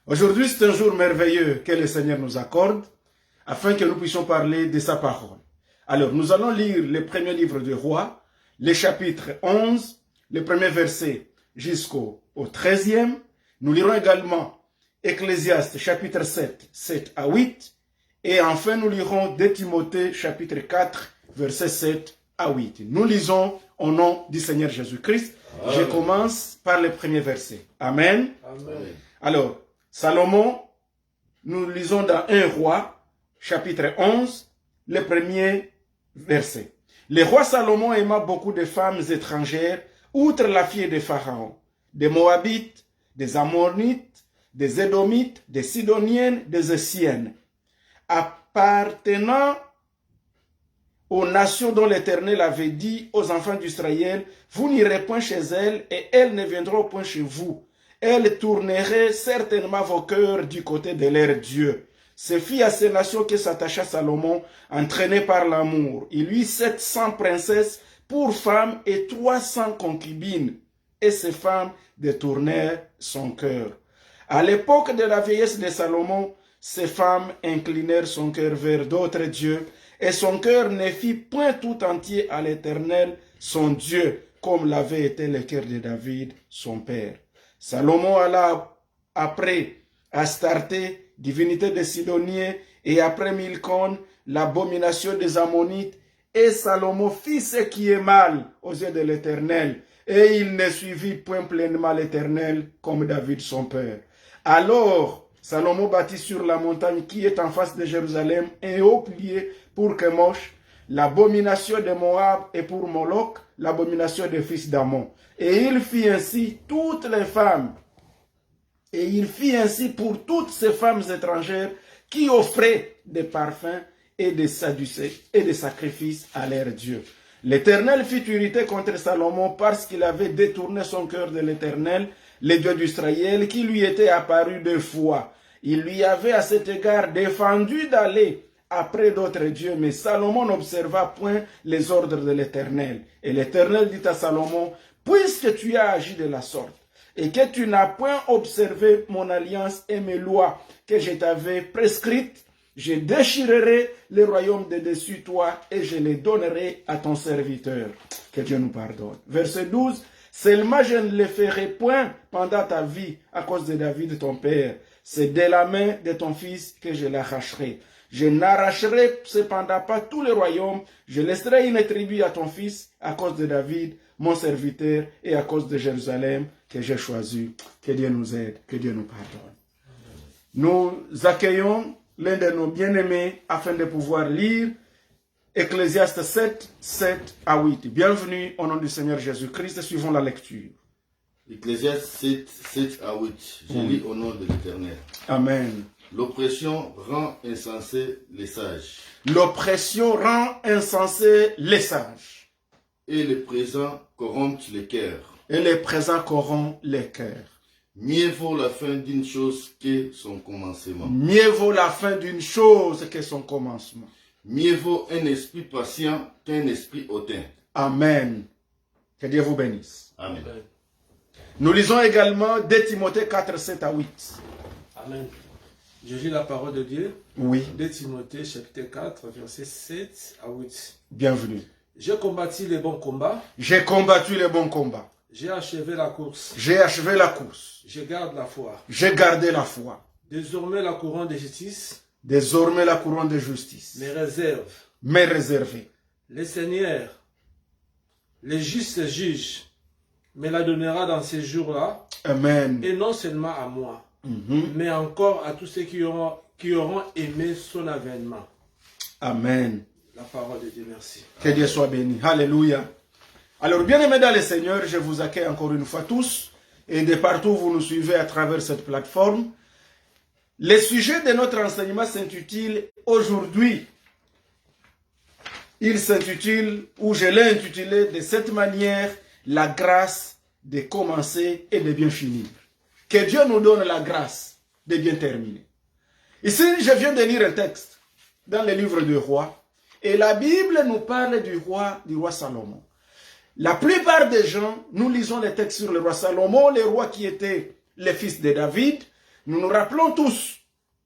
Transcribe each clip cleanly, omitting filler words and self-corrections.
Aujourd'hui, c'est un jour merveilleux que le Seigneur nous accorde afin que nous puissions parler de sa parole. Alors, nous allons lire le premier livre du roi, le chapitre 11, le premier verset jusqu'au 13e. Nous lirons également Ecclésiaste chapitre 7, 7 à 8. Et enfin, nous lirons 2 Timothée chapitre 4, verset 7 à 8. Nous lisons au nom du Seigneur Jésus-Christ. Je commence par le premier verset. Amen. Amen. Alors, Salomon, nous lisons dans 1 roi, chapitre 11, le premier verset. Le roi Salomon aima beaucoup de femmes étrangères, outre la fille de Pharaon, des Moabites, des Ammonites, des Édomites, des Sidoniennes, des Essiennes, appartenant aux nations dont l'Éternel avait dit aux enfants d'Israël, vous n'irez point chez elles et elles ne viendront point chez vous. Elles tourneraient certainement vos cœurs du côté de leur Dieu. Ce fut à ces nations que s'attacha Salomon, entraîné par l'amour. Il eut 700 princesses pour femmes et 300 concubines. Et ces femmes détournèrent son cœur. À l'époque de la vieillesse de Salomon, ces femmes inclinèrent son cœur vers d'autres dieux, et son cœur ne fit point tout entier à l'Éternel, son Dieu, comme l'avait été le cœur de David, son père. Salomon alla après Astarté, divinité des Sidoniens, et après Milcom, l'abomination des Ammonites, et Salomon fit ce qui est mal aux yeux de l'Éternel, et il ne suivit point pleinement l'Éternel comme David son père. Alors, Salomon bâtit sur la montagne qui est en face de Jérusalem un haut pilier pour Kemosh, l'abomination de Moab, et pour Moloch, l'abomination des fils d'Ammon. Et il fit ainsi toutes les femmes. Et il fit ainsi pour toutes ces femmes étrangères qui offraient des parfums et des sadducées et des sacrifices à leur Dieu. L'Éternel fit irriter contre Salomon parce qu'il avait détourné son cœur de l'Éternel, le Dieu d'Israël, qui lui était apparu 2 fois. Il lui avait à cet égard défendu d'aller après d'autres dieux, mais Salomon n'observa point les ordres de l'Éternel. Et l'Éternel dit à Salomon, puisque tu as agi de la sorte, et que tu n'as point observé mon alliance et mes lois que je t'avais prescrites, je déchirerai le royaume de dessus toi et je les donnerai à ton serviteur. Que Dieu nous pardonne. Verset 12. Seulement je ne le ferai point pendant ta vie à cause de David ton père. C'est de la main de ton fils que je l'arracherai. Je n'arracherai cependant pas tout le royaume. Je laisserai une tribu à ton fils à cause de David, mon serviteur, et à cause de Jérusalem que j'ai choisi. Que Dieu nous aide, que Dieu nous pardonne. Nous accueillons l'un de nos bien-aimés afin de pouvoir lire Ecclésiaste 7, 7 à 8. Bienvenue au nom du Seigneur Jésus-Christ. Suivons la lecture. Ecclésiaste 7, 7 à 8. Je lis au nom de l'Éternel. Amen. L'oppression rend insensé les sages. L'oppression rend insensé les sages. Et le présent corrompt les cœurs. Et le présent corrompt les cœurs. Mieux vaut la fin d'une chose que son commencement. Mieux vaut la fin d'une chose que son commencement. Mieux vaut un esprit patient qu'un esprit hautain. Amen. Que Dieu vous bénisse. Amen. Nous lisons également 2 Timothée 4, 7 à 8. Amen. Je lis la parole de Dieu. Oui. 2 Timothée chapitre 4, verset 7 à 8. Bienvenue. J'ai combattu les bons combats. J'ai combattu le bon combat. J'ai achevé la course. J'ai achevé la course. Je garde la foi. J'ai gardé la foi. Désormais la couronne de justice Désormais la couronne de justice me réserve. m'est réservée. Le Seigneur, le juste juge, me la donnera dans ces jours-là. Amen. Et non seulement à moi, mais encore à tous ceux qui auront aimé son avènement. Amen. La parole de Dieu, merci. Que Dieu soit béni. Alléluia. Alors, bien-aimés dans le Seigneur, je vous accueille encore une fois tous, et de partout où vous nous suivez à travers cette plateforme. Le sujet de notre enseignement s'intitule aujourd'hui. Il s'intitule, ou je l'ai intitulé de cette manière, la grâce de commencer et de bien finir. Que Dieu nous donne la grâce de bien terminer. Ici, je viens de lire un texte dans le livre du roi, et la Bible nous parle du roi Salomon. La plupart des gens, nous lisons les textes sur le roi Salomon, le roi qui était le fils de David. Nous nous rappelons tous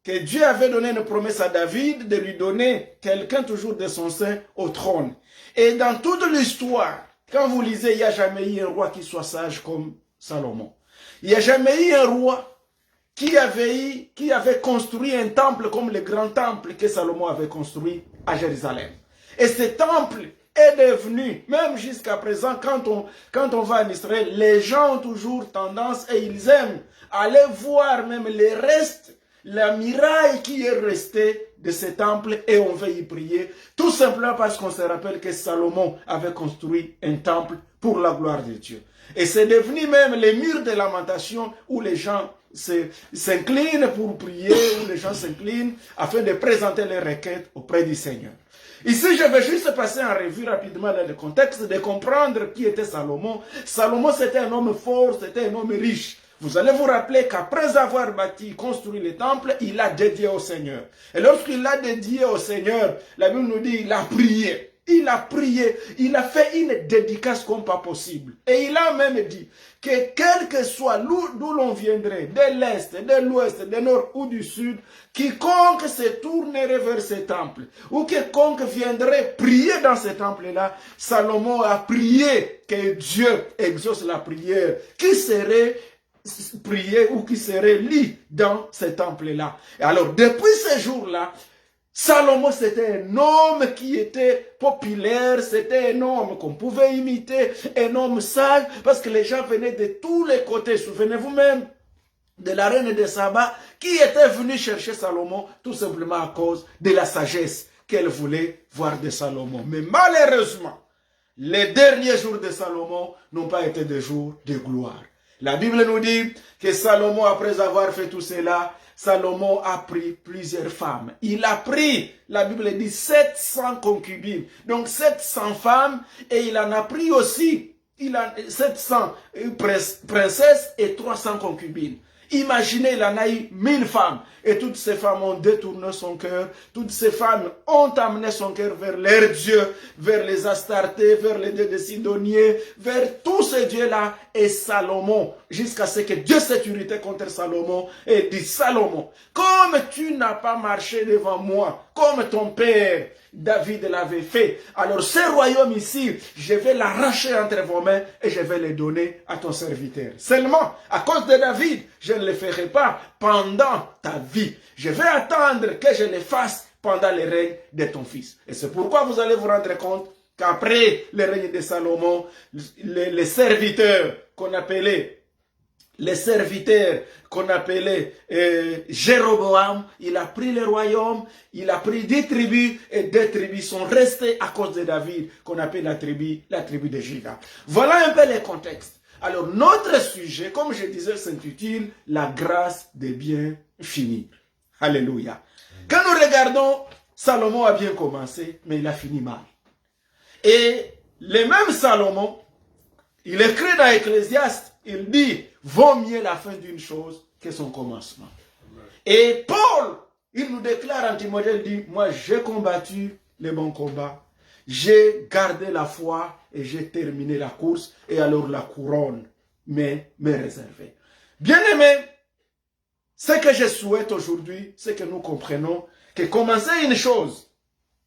que Dieu avait donné une promesse à David de lui donner quelqu'un toujours de son sein au trône. Et dans toute l'histoire, quand vous lisez, il n'y a jamais eu un roi qui soit sage comme Salomon. Il n'y a jamais eu un roi qui avait construit un temple comme le grand temple que Salomon avait construit à Jérusalem. Et ce temple est devenu, même jusqu'à présent, quand on va en Israël, les gens ont toujours tendance et ils aiment aller voir même les restes, la muraille qui est restée de ce temple et on va y prier, tout simplement parce qu'on se rappelle que Salomon avait construit un temple pour la gloire de Dieu. Et c'est devenu même les murs de lamentation où les gens s'inclinent pour prier, où les gens s'inclinent afin de présenter les requêtes auprès du Seigneur. Ici, je vais juste passer en revue rapidement dans le contexte de comprendre qui était Salomon. Salomon, c'était un homme fort, c'était un homme riche. Vous allez vous rappeler qu'après avoir bâti, construit le temple, il a dédié au Seigneur. Et lorsqu'il l'a dédié au Seigneur, la Bible nous dit, il a prié. Il a prié, il a fait une dédicace comme pas possible. Et il a même dit que quel que soit d'où l'on viendrait, de l'Est, de l'Ouest, du Nord ou du Sud, quiconque se tournerait vers ce temple, ou quiconque viendrait prier dans ce temple-là, Salomon a prié que Dieu exauce la prière, qui serait prié ou qui serait lit dans ce temple-là. Et alors, depuis ce jour-là, Salomon, c'était un homme qui était populaire, c'était un homme qu'on pouvait imiter, un homme sage, parce que les gens venaient de tous les côtés. Souvenez-vous même de la reine de Saba, qui était venue chercher Salomon, tout simplement à cause de la sagesse qu'elle voulait voir de Salomon. Mais malheureusement, les derniers jours de Salomon n'ont pas été des jours de gloire. La Bible nous dit que Salomon, après avoir fait tout cela, Salomon a pris plusieurs femmes. Il a pris, la Bible dit, 700 concubines. Donc 700 femmes, et il en a pris aussi 700 princesses et 300 concubines. Imaginez, il en a eu 1000 femmes. Et toutes ces femmes ont détourné son cœur. Toutes ces femmes ont amené son cœur vers leurs dieux, vers les Astartés, vers les dieux des Sidoniens, vers tous ces dieux-là. Et Salomon, jusqu'à ce que Dieu s'est irrité contre Salomon, et dit, Salomon, comme tu n'as pas marché devant moi, comme ton père David l'avait fait, alors ce royaume ici, je vais l'arracher entre vos mains et je vais le donner à ton serviteur. Seulement, à cause de David, je ne le ferai pas pendant ta vie. Je vais attendre que je le fasse pendant le règne de ton fils. Et c'est pourquoi vous allez vous rendre compte qu'après le règne de Salomon, les serviteurs qu'on appelait Jéroboam, il a pris le royaume, il a pris 10 tribus et 2 tribus sont restées à cause de David, qu'on appelle la tribu de Juda. Voilà un peu le contexte. Alors notre sujet, comme je disais, s'intitule la grâce des biens finis. Alléluia. Quand nous regardons, Salomon a bien commencé, mais il a fini mal. Et le même Salomon, il écrit dans Ecclésiaste, il dit, vaut mieux la fin d'une chose que son commencement. Et Paul, il nous déclare en Timothée, il dit, moi j'ai combattu le bon combat, j'ai gardé la foi et j'ai terminé la course, et alors la couronne m'est réservée. Bien-aimés, ce que je souhaite aujourd'hui, c'est que nous comprenions que commencer une chose,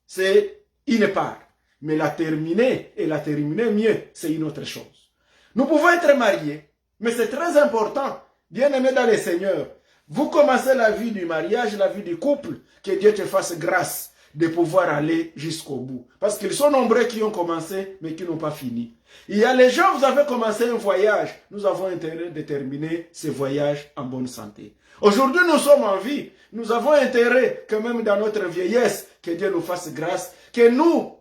c'est une part. Mais la terminer et la terminer mieux, c'est une autre chose. Nous pouvons être mariés, mais c'est très important, bien-aimés dans le Seigneur. Vous commencez la vie du mariage, la vie du couple, que Dieu te fasse grâce de pouvoir aller jusqu'au bout. Parce qu'ils sont nombreux qui ont commencé, mais qui n'ont pas fini. Il y a les gens, vous avez commencé un voyage, nous avons intérêt de terminer ce voyage en bonne santé. Aujourd'hui, nous sommes en vie, nous avons intérêt, que même dans notre vieillesse, que Dieu nous fasse grâce, que nous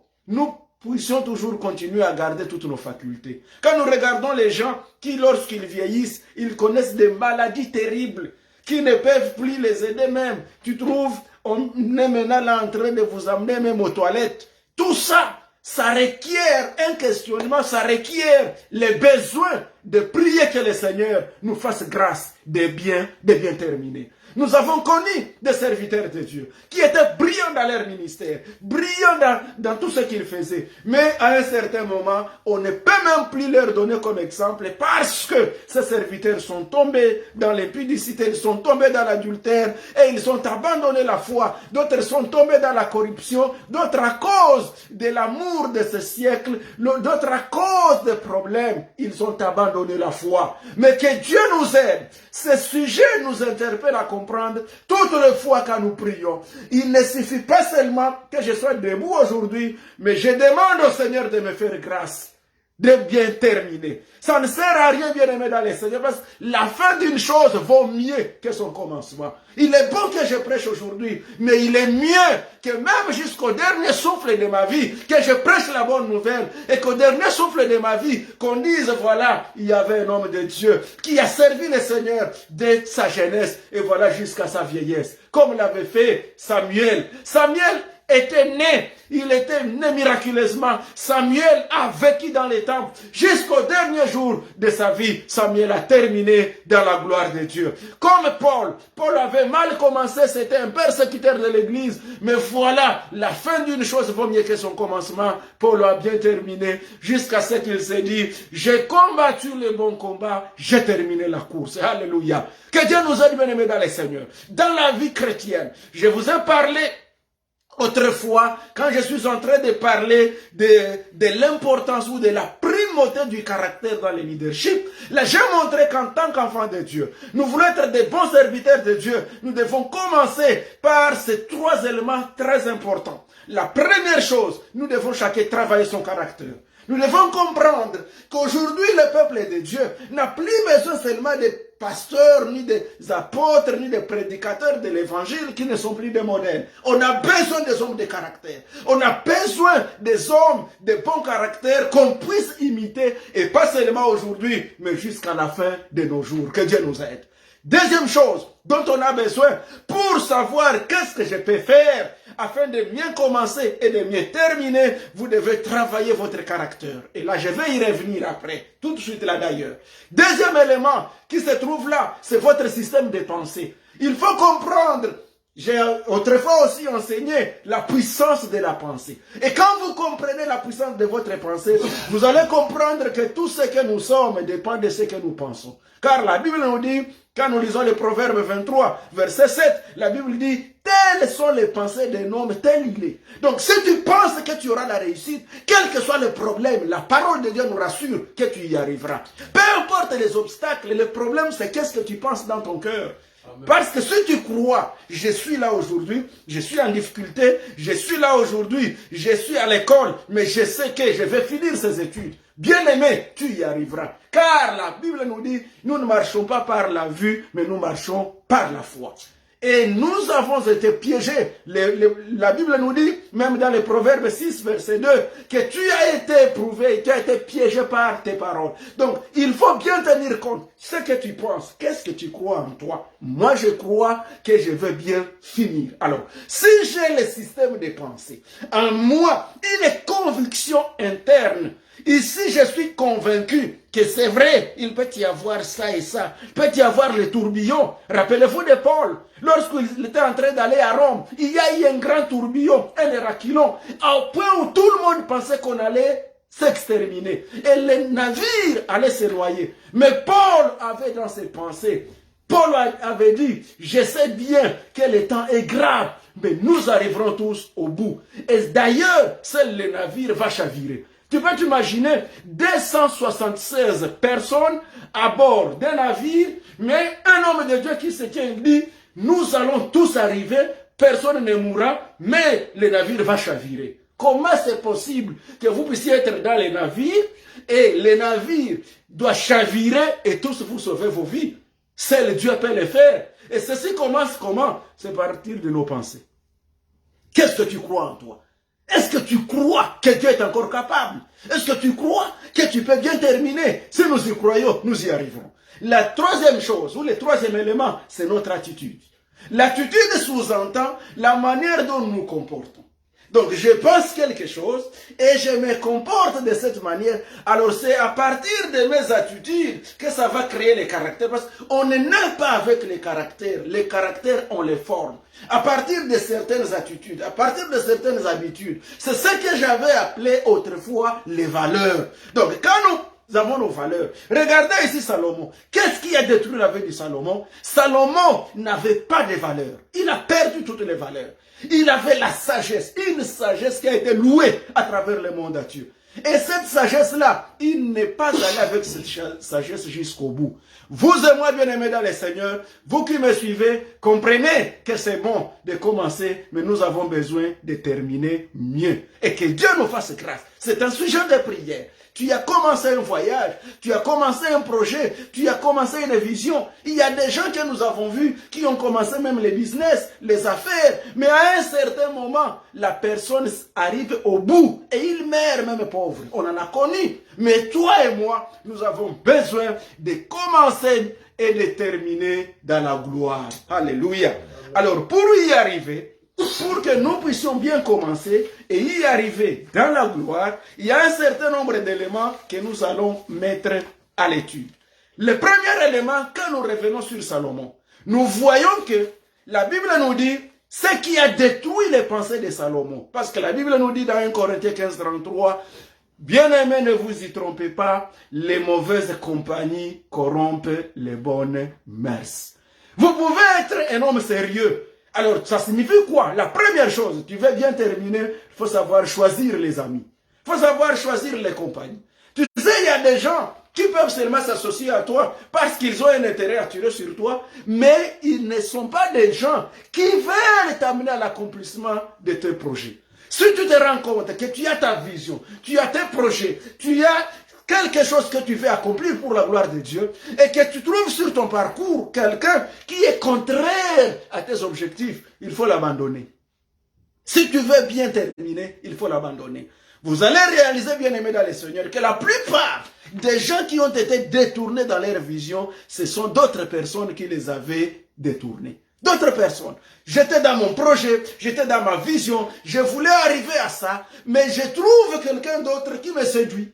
puissions toujours continuer à garder toutes nos facultés. Quand nous regardons les gens qui, lorsqu'ils vieillissent, ils connaissent des maladies terribles, qui ne peuvent plus les aider même. Tu trouves, on est maintenant là en train de vous amener même aux toilettes. Tout ça, ça requiert un questionnement, ça requiert les besoins de prier que le Seigneur nous fasse grâce de bien terminer. Nous avons connu des serviteurs de Dieu qui étaient brillants dans leur ministère, brillants dans tout ce qu'ils faisaient. Mais à un certain moment, on ne peut même plus leur donner comme exemple parce que ces serviteurs sont tombés dans l'impudicité, ils sont tombés dans l'adultère et ils ont abandonné la foi. D'autres sont tombés dans la corruption, d'autres à cause de l'amour de ce siècle, d'autres à cause des problèmes, ils ont abandonné la foi. Mais que Dieu nous aide. Ce sujet nous interpelle à comprendre toutes les fois quand nous prions. Il ne suffit pas seulement que je sois debout aujourd'hui, mais je demande au Seigneur de me faire grâce, de bien terminer. Ça ne sert à rien, bien aimé dans les Seigneurs, parce que la fin d'une chose vaut mieux que son commencement. Il est bon que je prêche aujourd'hui, mais il est mieux que même jusqu'au dernier souffle de ma vie, que je prêche la bonne nouvelle, et qu'au dernier souffle de ma vie, qu'on dise, voilà, il y avait un homme de Dieu qui a servi le Seigneur dès sa jeunesse, et voilà jusqu'à sa vieillesse, comme l'avait fait Samuel. Samuel était né, il était né miraculeusement. Samuel a vécu dans les temples jusqu'au dernier jour de sa vie. Samuel a terminé dans la gloire de Dieu. Comme Paul avait mal commencé, c'était un persécuteur de l'église, mais voilà, la fin d'une chose vaut mieux que son commencement. Paul a bien terminé jusqu'à ce qu'il s'est dit, j'ai combattu le bon combat, j'ai terminé la course. Alléluia. Que Dieu nous aide, bien-aimés dans les Seigneurs. Dans la vie chrétienne, je vous ai parlé autrefois, quand je suis en train de parler de l'importance ou de la primauté du caractère dans le leadership, là j'ai montré qu'en tant qu'enfants de Dieu, nous voulons être des bons serviteurs de Dieu. Nous devons commencer par ces trois éléments très importants. La première chose, nous devons chacun travailler son caractère. Nous devons comprendre qu'aujourd'hui le peuple de Dieu n'a plus besoin seulement de pasteurs, ni des apôtres, ni des prédicateurs de l'évangile qui ne sont plus des modèles. On a besoin des hommes de caractère. On a besoin des hommes de bon caractère qu'on puisse imiter, et pas seulement aujourd'hui, mais jusqu'à la fin de nos jours. Que Dieu nous aide. Deuxième chose dont on a besoin pour savoir qu'est-ce que je peux faire afin de mieux commencer et de mieux terminer, vous devez travailler votre caractère. Et là, je vais y revenir après, tout de suite là d'ailleurs. Deuxième élément qui se trouve là, c'est votre système de pensée. Il faut comprendre, j'ai autrefois aussi enseigné la puissance de la pensée. Et quand vous comprenez la puissance de votre pensée, vous allez comprendre que tout ce que nous sommes dépend de ce que nous pensons. Car la Bible nous dit, quand nous lisons le Proverbe 23, verset 7, la Bible dit, telles sont les pensées d'un homme, tel il est. Donc si tu penses que tu auras la réussite, quel que soit le problème, la parole de Dieu nous rassure que tu y arriveras. Peu importe les obstacles, le problème c'est qu'est-ce que tu penses dans ton cœur. Parce que si tu crois, je suis là aujourd'hui, je suis en difficulté, je suis là aujourd'hui, je suis à l'école, mais je sais que je vais finir ces études. Bien-aimé, tu y arriveras. Car la Bible nous dit, nous ne marchons pas par la vue, mais nous marchons par la foi. Et nous avons été piégés. La Bible nous dit, même dans le Proverbe 6, verset 2, que tu as été éprouvé, tu as été piégé par tes paroles. Donc, il faut bien tenir compte. Ce que tu penses, qu'est-ce que tu crois en toi? Moi, je crois que je veux bien finir. Alors, si j'ai le système de pensée, en moi, une conviction interne, ici, je suis convaincu que c'est vrai, il peut y avoir ça et ça. Il peut y avoir le tourbillon. Rappelez-vous de Paul, lorsqu'il était en train d'aller à Rome, il y a eu un grand tourbillon, un Héraquilon, au point où tout le monde pensait qu'on allait s'exterminer. Et les navires allaient se noyer. Mais Paul avait dans ses pensées, Paul avait dit, je sais bien que le temps est grave, mais nous arriverons tous au bout. Et d'ailleurs, seul le navire va chavirer. Tu peux t'imaginer 276 personnes à bord d'un navire, mais un homme de Dieu qui se tient et dit, nous allons tous arriver, personne ne mourra, mais le navire va chavirer. Comment c'est possible que vous puissiez être dans les navires et le navire doit chavirer et tous vous sauvez vos vies? Seul Dieu peut le faire. Et ceci commence comment? C'est partir de nos pensées. Qu'est-ce que tu crois en toi? Est-ce que tu crois que Dieu est encore capable? Est-ce que tu crois que tu peux bien terminer? Si nous y croyons, nous y arriverons. La troisième chose, ou le troisième élément, c'est notre attitude. L'attitude sous-entend la manière dont nous nous comportons. Donc je pense quelque chose et je me comporte de cette manière. Alors c'est à partir de mes attitudes que ça va créer les caractères. Parce qu'on ne naît pas avec les caractères. Les caractères, on les forme. À partir de certaines attitudes, à partir de certaines habitudes. C'est ce que j'avais appelé autrefois les valeurs. Donc quand nous avons nos valeurs. Regardez ici Salomon. Qu'est-ce qui a détruit la vie de Salomon? Salomon n'avait pas de valeurs. Il a perdu toutes les valeurs. Il avait la sagesse, une sagesse qui a été louée à travers le monde entier. Et cette sagesse-là, il n'est pas allé avec cette sagesse jusqu'au bout. Vous et moi, bien-aimés dans le Seigneur, vous qui me suivez, comprenez que c'est bon de commencer, mais nous avons besoin de terminer mieux. Et que Dieu nous fasse grâce. C'est un sujet de prière. Tu as commencé un voyage, tu as commencé un projet, tu as commencé une vision. Il y a des gens que nous avons vus qui ont commencé même les business, les affaires. Mais à un certain moment, la personne arrive au bout et il meurt même pauvre. On en a connu. Mais toi et moi, nous avons besoin de commencer et de terminer dans la gloire. Alléluia. Alors pour y arriver, pour que nous puissions bien commencer et y arriver dans la gloire, il y a un certain nombre d'éléments que nous allons mettre à l'étude. Le premier élément, quand nous revenons sur Salomon, nous voyons que la Bible nous dit ce qui a détruit les pensées de Salomon. Parce que la Bible nous dit dans 1 Corinthiens 15, 33, bien-aimés, ne vous y trompez pas, les mauvaises compagnies corrompent les bonnes mœurs. Vous pouvez être un homme sérieux. Alors, ça signifie quoi? La première chose, tu veux bien terminer, il faut savoir choisir les amis. Il faut savoir choisir les compagnies. Tu sais, il y a des gens qui peuvent seulement s'associer à toi parce qu'ils ont un intérêt à tirer sur toi, mais ils ne sont pas des gens qui veulent t'amener à l'accomplissement de tes projets. Si tu te rends compte que tu as ta vision, tu as tes projets, tu as quelque chose que tu veux accomplir pour la gloire de Dieu et que tu trouves sur ton parcours quelqu'un qui est contraire à tes objectifs, il faut l'abandonner. Si tu veux bien terminer, il faut l'abandonner. Vous allez réaliser, bien aimés dans le Seigneur, que la plupart des gens qui ont été détournés dans leur vision, ce sont d'autres personnes qui les avaient détournés. D'autres personnes. J'étais dans mon projet, j'étais dans ma vision, je voulais arriver à ça, mais je trouve quelqu'un d'autre qui me séduit.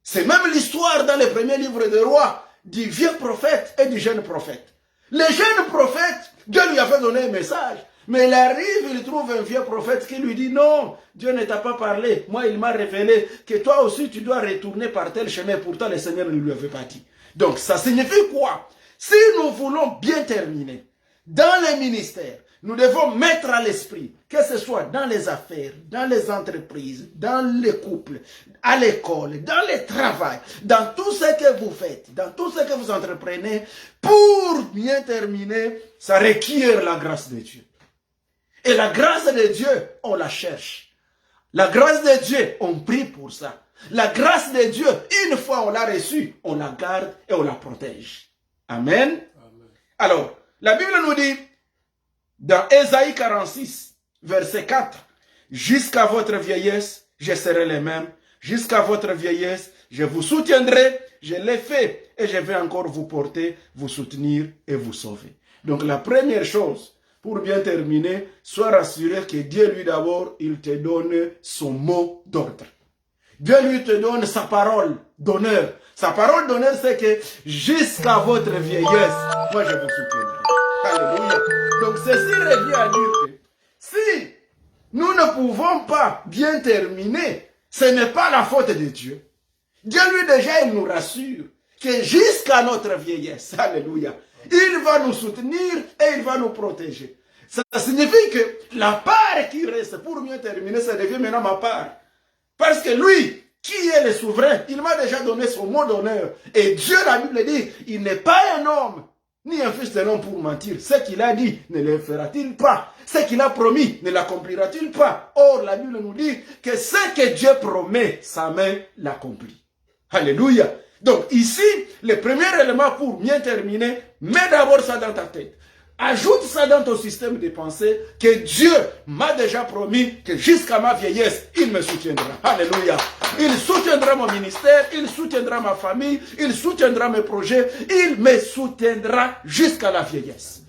C'est même l'histoire dans les premiers livres des rois du vieux prophète et du jeune prophète. Le jeune prophète, Dieu lui avait donné un message, mais il arrive, il trouve un vieux prophète qui lui dit non, Dieu ne t'a pas parlé. Moi, il m'a révélé que toi aussi, tu dois retourner par tel chemin. Pourtant, le Seigneur ne lui avait pas dit. Donc, ça signifie quoi? Si nous voulons bien terminer dans les ministères, nous devons mettre à l'esprit, que ce soit dans les affaires, dans les entreprises, dans les couples, à l'école, dans le travail, dans tout ce que vous faites, dans tout ce que vous entreprenez, pour bien terminer, ça requiert la grâce de Dieu. Et la grâce de Dieu, on la cherche. La grâce de Dieu, on prie pour ça. La grâce de Dieu, une fois on l'a reçue, on la garde et on la protège. Amen. Amen. Alors, la Bible nous dit, dans Ésaïe 46, verset 4, « Jusqu'à votre vieillesse, je serai le même. Jusqu'à votre vieillesse, je vous soutiendrai. Je l'ai fait et je vais encore vous porter, vous soutenir et vous sauver. » Donc la première chose, pour bien terminer, sois rassuré que Dieu, lui d'abord, il te donne son mot d'ordre. Dieu lui te donne sa parole d'honneur. Sa parole d'honneur, c'est que jusqu'à votre vieillesse, moi je vous soutiendrai. Alléluia. Donc ceci revient à dire que si nous ne pouvons pas bien terminer, ce n'est pas la faute de Dieu. Dieu lui déjà, il nous rassure que jusqu'à notre vieillesse, alléluia, il va nous soutenir et il va nous protéger. Ça signifie que la part qui reste pour mieux terminer, ça devient maintenant ma part. Parce que lui, qui est le souverain, il m'a déjà donné son mot d'honneur. Et Dieu, la Bible dit, il n'est pas un homme, ni un fils d'un homme pour mentir. Ce qu'il a dit, ne le fera-t-il pas? Ce qu'il a promis, ne l'accomplira-t-il pas? Or, la Bible nous dit que ce que Dieu promet, sa main l'accomplit. Alléluia. Donc ici, le premier élément pour bien terminer, mets d'abord ça dans ta tête. Ajoute ça dans ton système de pensée que Dieu m'a déjà promis que jusqu'à ma vieillesse, il me soutiendra. Alléluia. Il soutiendra mon ministère, il soutiendra ma famille, il soutiendra mes projets, il me soutiendra jusqu'à la vieillesse.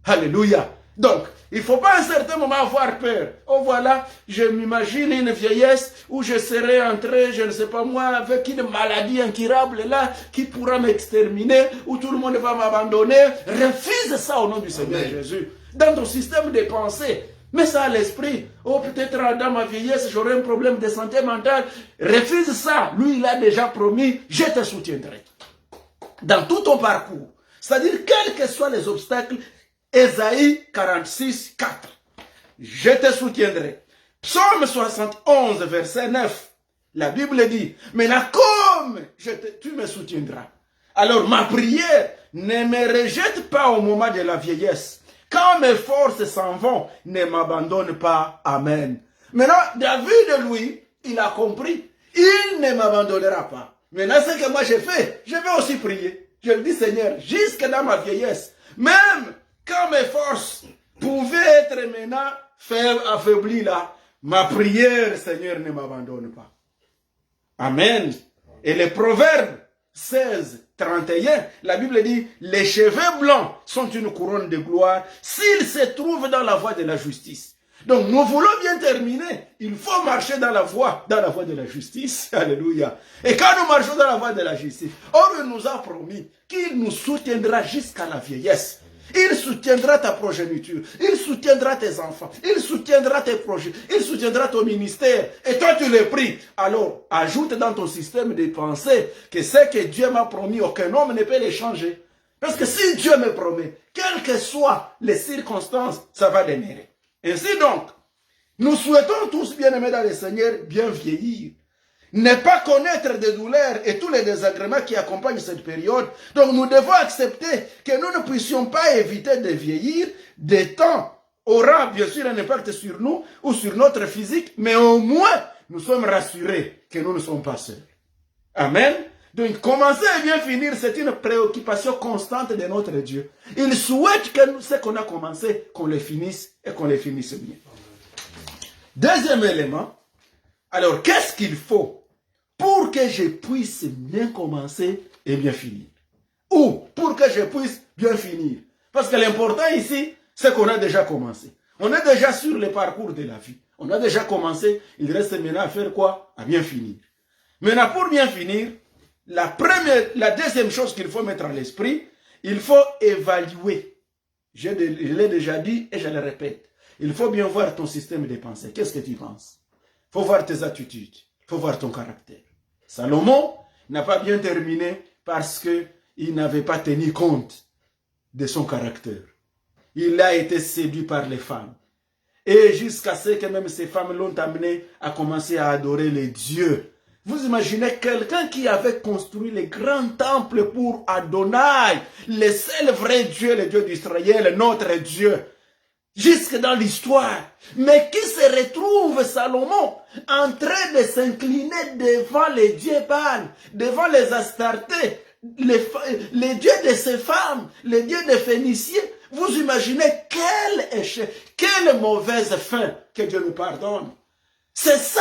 Alléluia. Donc, il ne faut pas à un certain moment avoir peur. Oh voilà, je m'imagine une vieillesse où je serai entré, je ne sais pas moi, avec une maladie incurable là, qui pourra m'exterminer, où tout le monde va m'abandonner. Refuse ça au nom du Seigneur Jésus. Dans ton système de pensée, mets ça à l'esprit. Oh, peut-être dans ma vieillesse, j'aurai un problème de santé mentale. Refuse ça. Lui, il a déjà promis, je te soutiendrai. Dans tout ton parcours. C'est-à-dire, quels que soient les obstacles, Ésaïe 46, 4. Je te soutiendrai. Psaume 71, verset 9. La Bible dit, mais là, comme tu me soutiendras. Alors, ma prière, ne me rejette pas au moment de la vieillesse. Quand mes forces s'en vont, ne m'abandonne pas. Amen. Maintenant, David, lui, il a compris. Il ne m'abandonnera pas. Maintenant, ce que moi j'ai fait, je vais aussi prier. Je le dis, Seigneur, jusque dans ma vieillesse, même quand mes forces pouvaient être maintenant affaiblies là, ma prière, Seigneur, ne m'abandonne pas. Amen. Et les Proverbes 16, 31, la Bible dit, les cheveux blancs sont une couronne de gloire s'ils se trouvent dans la voie de la justice. Donc, nous voulons bien terminer. Il faut marcher dans la voie de la justice. Alléluia. Et quand nous marchons dans la voie de la justice, il nous a promis qu'il nous soutiendra jusqu'à la vieillesse. Il soutiendra ta progéniture. Il soutiendra tes enfants. Il soutiendra tes projets. Il soutiendra ton ministère. Et toi, tu le pries. Alors, ajoute dans ton système de pensée que ce que Dieu m'a promis, aucun homme ne peut le changer. Parce que si Dieu me promet, quelles que soient les circonstances, ça va demeurer. Ainsi donc, nous souhaitons tous, bien-aimés dans le Seigneur, bien vieillir. Ne pas connaître des douleurs et tous les désagréments qui accompagnent cette période. Donc nous devons accepter que nous ne puissions pas éviter de vieillir. Des temps aura bien sûr un impact sur nous ou sur notre physique, mais au moins nous sommes rassurés que nous ne sommes pas seuls. Amen. Donc commencer et bien finir, c'est une préoccupation constante de notre Dieu. Il souhaite que ce qu'on a commencé, qu'on le finisse et qu'on le finisse bien. Deuxième élément, alors qu'est-ce qu'il faut pour que je puisse bien commencer et bien finir? Ou pour que je puisse bien finir? Parce que l'important ici, c'est qu'on a déjà commencé. On est déjà sur le parcours de la vie. On a déjà commencé, il reste maintenant à faire quoi? À bien finir. Maintenant, pour bien finir, la deuxième chose qu'il faut mettre à l'esprit, il faut évaluer. Je l'ai déjà dit et je le répète. Il faut bien voir ton système de pensée. Qu'est-ce que tu penses? Il faut voir tes attitudes. Il faut voir ton caractère. Salomon n'a pas bien terminé parce qu'il n'avait pas tenu compte de son caractère. Il a été séduit par les femmes. Et jusqu'à ce que même ces femmes l'ont amené à commencer à adorer les dieux. Vous imaginez quelqu'un qui avait construit les grands temples pour Adonai, le seul vrai Dieu, le Dieu d'Israël, notre Dieu, jusque dans l'histoire, mais qui se retrouve, Salomon, en train de s'incliner devant les dieux Baal, devant les Astartés, les dieux de ces femmes, les dieux des Phéniciens. Vous imaginez quel échec, quelle mauvaise fin, que Dieu nous pardonne. C'est ça,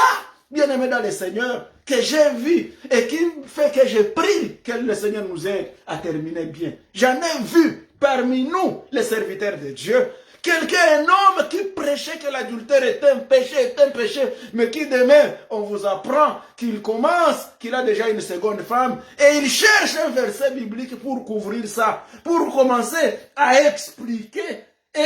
bien-aimé dans le Seigneur, que j'ai vu et qui fait que je prie que le Seigneur nous aide à terminer bien. J'en ai vu parmi nous, les serviteurs de Dieu, quelqu'un, un homme qui prêchait que l'adultère est un péché, mais qui demain, on vous apprend qu'il commence, qu'il a déjà une seconde femme, et il cherche un verset biblique pour couvrir ça, pour commencer à expliquer. Et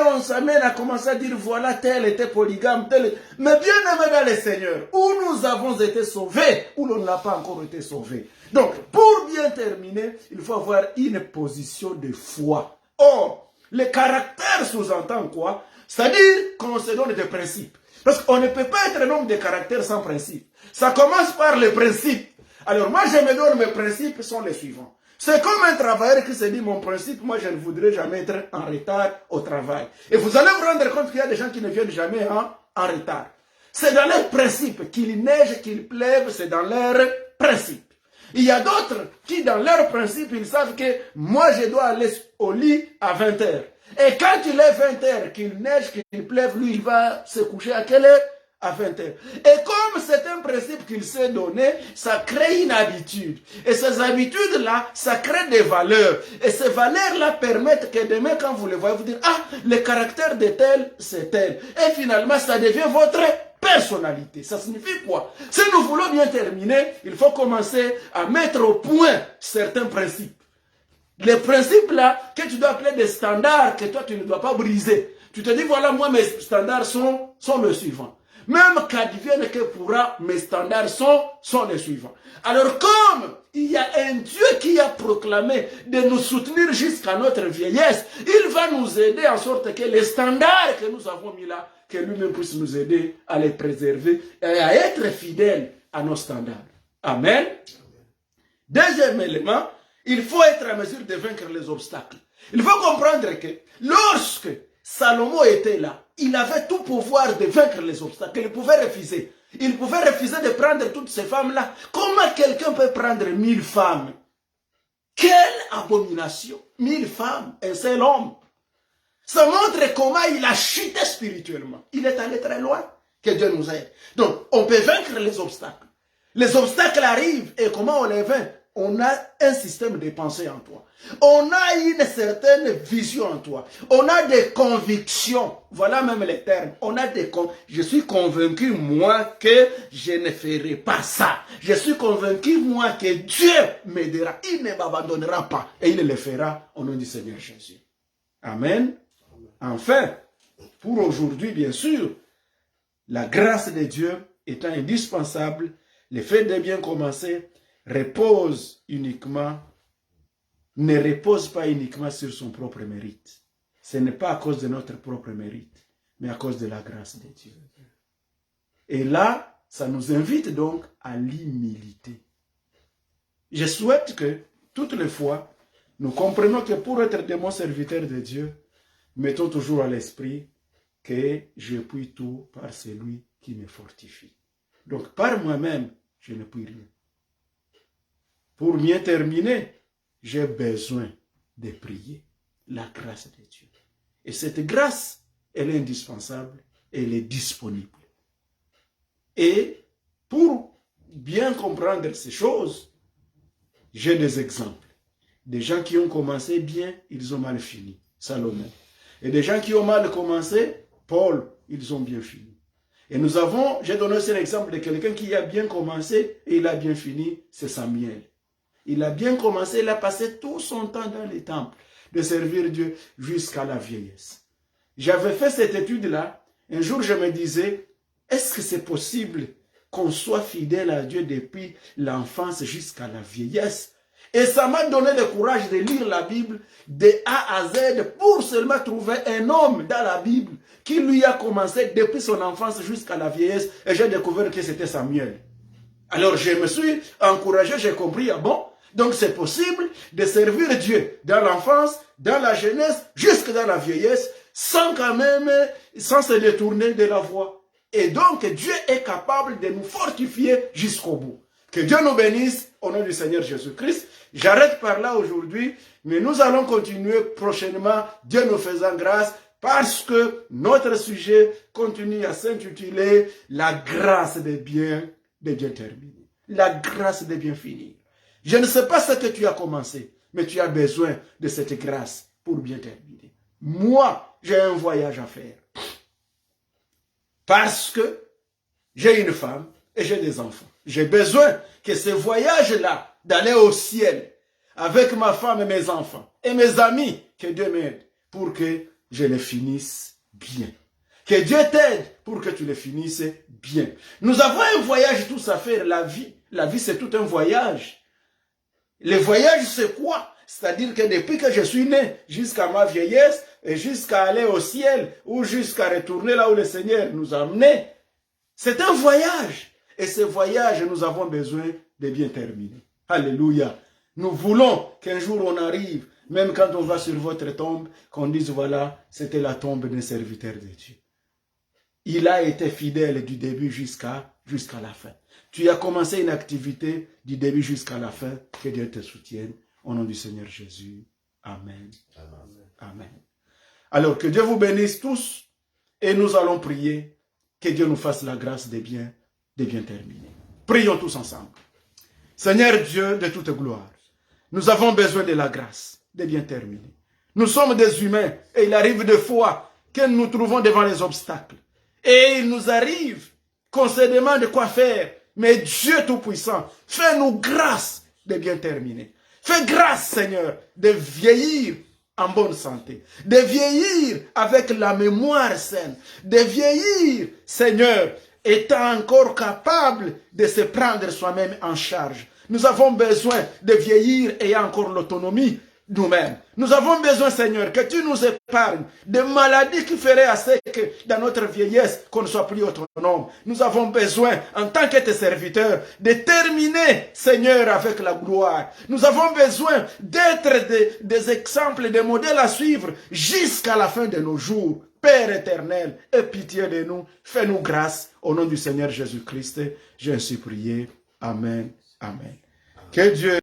on s'amène à commencer à dire, voilà, tel était polygame, tel. Mais bien aimé dans le Seigneur, où nous avons été sauvés, où l'on n'a pas encore été sauvés. Donc, pour bien terminer, il faut avoir une position de foi. Or, le caractère sous-entend quoi? C'est-à-dire qu'on se donne des principes. Parce qu'on ne peut pas être un homme de caractère sans principe. Ça commence par les principes. Alors, moi, je me donne mes principes, sont les suivants. C'est comme un travailleur qui se dit, mon principe, moi je ne voudrais jamais être en retard au travail. Et vous allez vous rendre compte qu'il y a des gens qui ne viennent jamais en retard. C'est dans leur principe, qu'il neige, qu'il pleuve, c'est dans leur principe. Il y a d'autres qui, dans leur principe, ils savent que moi je dois aller au lit à 20h. Et quand il est 20h, qu'il neige, qu'il pleuve, lui il va se coucher à quelle heure? à 20h. Et comme c'est un principe qu'il s'est donné, ça crée une habitude. Et ces habitudes-là, ça crée des valeurs. Et ces valeurs-là permettent que demain, quand vous les voyez, vous dites, ah, le caractère de tel, c'est tel. Et finalement, ça devient votre personnalité. Ça signifie quoi? Si nous voulons bien terminer, il faut commencer à mettre au point certains principes. Les principes là, que tu dois appeler des standards que toi tu ne dois pas briser. Tu te dis, voilà, moi mes standards sont les suivants. Même qu'advienne que pourra, mes standards sont les suivants. Alors comme il y a un Dieu qui a proclamé de nous soutenir jusqu'à notre vieillesse, il va nous aider en sorte que les standards que nous avons mis là, que lui-même puisse nous aider à les préserver et à être fidèles à nos standards. Amen. Deuxième élément, il faut être à mesure de vaincre les obstacles. Il faut comprendre que lorsque Salomon était là, il avait tout pouvoir de vaincre les obstacles. Il pouvait refuser. Il pouvait refuser de prendre toutes ces femmes-là. Comment quelqu'un peut prendre 1000 femmes? Quelle abomination! 1000 femmes, un seul homme. Ça montre comment il a chuté spirituellement. Il est allé très loin. Que Dieu nous aide. Donc, on peut vaincre les obstacles. Les obstacles arrivent et comment on les vainc? On a un système de pensée en toi. On a une certaine vision en toi. On a des convictions. Voilà même les termes. On a des je suis convaincu, moi, que je ne ferai pas ça. Je suis convaincu, moi, que Dieu m'aidera. Il ne m'abandonnera pas. Et il le fera au nom du Seigneur Jésus. Amen. Enfin, pour aujourd'hui, bien sûr, la grâce de Dieu étant indispensable, le fait de bien commencer ne repose pas uniquement sur son propre mérite. Ce n'est pas à cause de notre propre mérite, mais à cause de la grâce de Dieu. Et là, ça nous invite donc à l'humilité. Je souhaite que, toutes les fois, nous comprenions que pour être des bons serviteurs de Dieu, mettons toujours à l'esprit que je puis tout par celui qui me fortifie. Donc, par moi-même, je ne puis rien. Pour bien terminer, j'ai besoin de prier la grâce de Dieu. Et cette grâce, elle est indispensable, elle est disponible. Et pour bien comprendre ces choses, j'ai des exemples. Des gens qui ont commencé bien, ils ont mal fini. Salomon. Et des gens qui ont mal commencé, Paul, ils ont bien fini. Et nous avons, j'ai donné aussi l'exemple de quelqu'un qui a bien commencé et il a bien fini, c'est Samuel. Il a bien commencé, il a passé tout son temps dans les temples de servir Dieu jusqu'à la vieillesse. J'avais fait cette étude-là. Un jour, je me disais, est-ce que c'est possible qu'on soit fidèle à Dieu depuis l'enfance jusqu'à la vieillesse? Et ça m'a donné le courage de lire la Bible de A à Z pour seulement trouver un homme dans la Bible qui lui a commencé depuis son enfance jusqu'à la vieillesse. Et j'ai découvert que c'était Samuel. Alors je me suis encouragé, j'ai compris, ah bon, donc c'est possible de servir Dieu dans l'enfance, dans la jeunesse, jusque dans la vieillesse, sans quand même, sans se détourner de la voie. Et donc Dieu est capable de nous fortifier jusqu'au bout. Que Dieu nous bénisse au nom du Seigneur Jésus-Christ. J'arrête par là aujourd'hui, mais nous allons continuer prochainement, Dieu nous faisant grâce, parce que notre sujet continue à s'intituler la grâce des biens terminés. La grâce des bien finir. Je ne sais pas ce que tu as commencé, mais tu as besoin de cette grâce pour bien terminer. Moi, j'ai un voyage à faire. Parce que j'ai une femme et j'ai des enfants. J'ai besoin que ce voyage-là, d'aller au ciel, avec ma femme et mes enfants, et mes amis, que Dieu m'aide pour que je les finisse bien. Que Dieu t'aide pour que tu les finisses bien. Nous avons un voyage tous à faire, la vie. La vie, c'est tout un voyage. Le voyage, c'est quoi? C'est-à-dire que depuis que je suis né, jusqu'à ma vieillesse, et jusqu'à aller au ciel, ou jusqu'à retourner là où le Seigneur nous a amenés, c'est un voyage. Et ce voyage, nous avons besoin de bien terminer. Alléluia. Nous voulons qu'un jour on arrive, même quand on va sur votre tombe, qu'on dise voilà, c'était la tombe d'un serviteur de Dieu. Il a été fidèle du début jusqu'à la fin. Tu as commencé une activité du début jusqu'à la fin. Que Dieu te soutienne. Au nom du Seigneur Jésus. Amen. Amen. Amen. Alors que Dieu vous bénisse tous et nous allons prier Que Dieu nous fasse la grâce de bien terminer. Prions tous ensemble. Seigneur Dieu de toute gloire, nous avons besoin de la grâce de bien terminer. Nous sommes des humains et il arrive des fois que nous nous trouvons devant les obstacles. Et il nous arrive qu'on se demande quoi faire. Mais Dieu Tout-Puissant, fais-nous grâce de bien terminer. Fais grâce, Seigneur, de vieillir en bonne santé, de vieillir avec la mémoire saine, de vieillir, Seigneur, étant encore capable de se prendre soi-même en charge. Nous avons besoin de vieillir ayant encore l'autonomie nous-mêmes. Nous avons besoin, Seigneur, que tu nous épargnes des maladies qui feraient assez que dans notre vieillesse, qu'on ne soit plus autonome. Nous avons besoin, en tant que tes serviteurs, de terminer, Seigneur, avec la gloire. Nous avons besoin d'être des exemples, des modèles à suivre jusqu'à la fin de nos jours. Père éternel, aie pitié de nous. Fais-nous grâce. Au nom du Seigneur Jésus-Christ, j'ai ainsi prié. Amen. Amen. Que Dieu